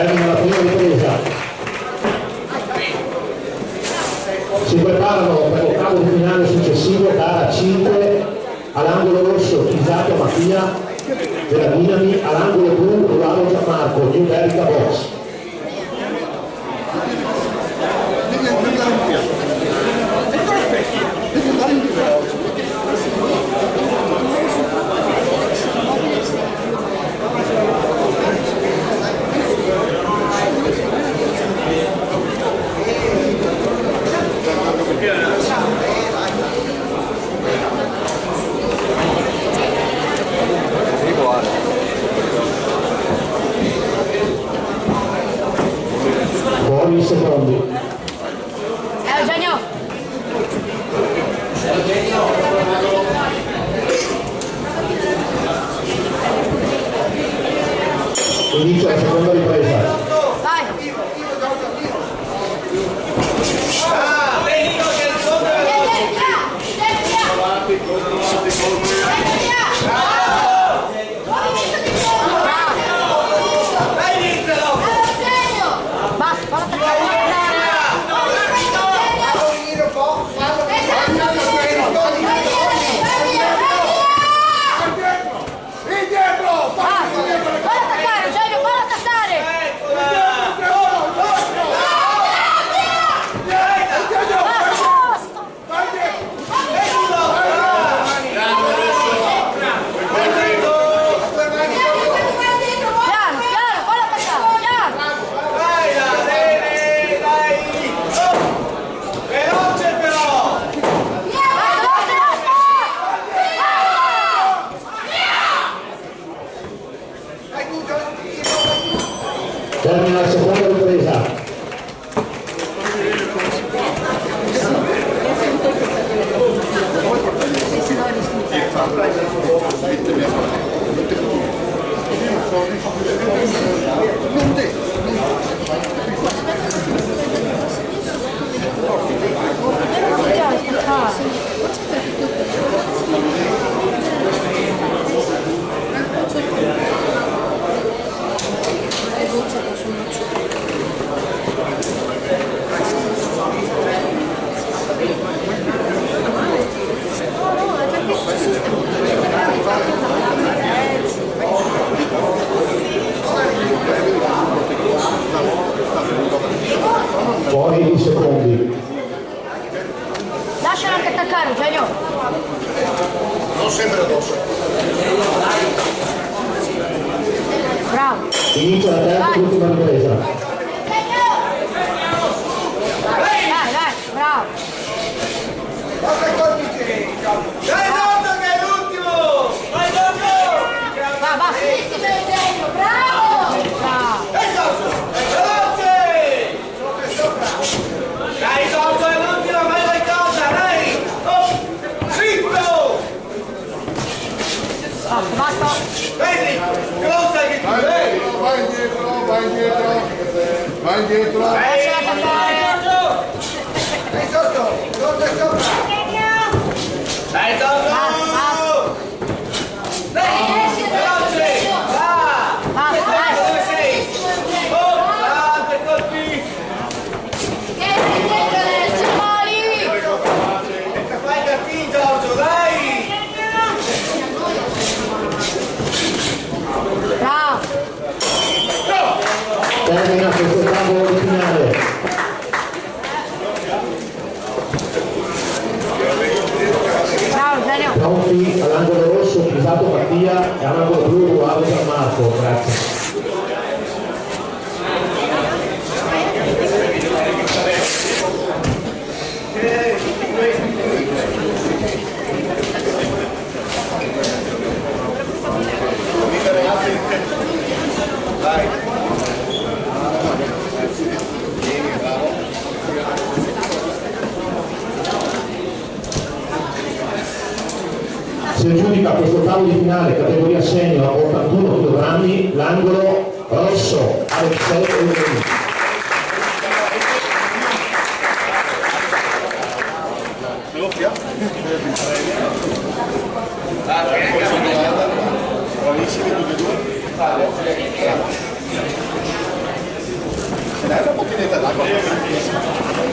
Termina la prima ripresa. Si preparano per l'ottavo di finale successivo, gara 5, all'angolo rosso Chisato Mattia della Dinami, all'angolo blu Lauro Gianmarco, New Verica Box. Buoni secondi. Eugenio! Inizia la seconda ripresa. Termina la seconda ripresa. Buoni secondi. Lascialo anche attaccare, Eugenio. Non sempre addosso. Bravo. Inizia la terza e ultima ripresa. Dai, bravo. Dai Dodo che è l'ultimo! Vai Dodo! Va, Eugenio, bravo. Bravo. Dai Dodo! Veloce! Dai Dodo è l'ultimo, fai qualcosa, dai! Oh! Zitto! Basta. Vedi? Cosa che tu vedi? Vai indietro, vai indietro. Vai indietro. Lasciala attaccare. Dai Dodo! Dodo è sopra! Dai Dodo! Dai! Veloce! Va! Basta, Dove sei? Oh! Grande colpi! Fai capire Giorgio, dai! Bravo. Termina questo tavolo di finale. Bravo, Eugenio. Pronti all'angolo rosso Chisato Mattia e all'angolo blu Lauro Gianmarco. Grazie. Si aggiudica questo tavolo di finale categoria senior a 81 kg l'angolo rosso Alexei Eleni. Bravissimi tutti e due. d'acqua.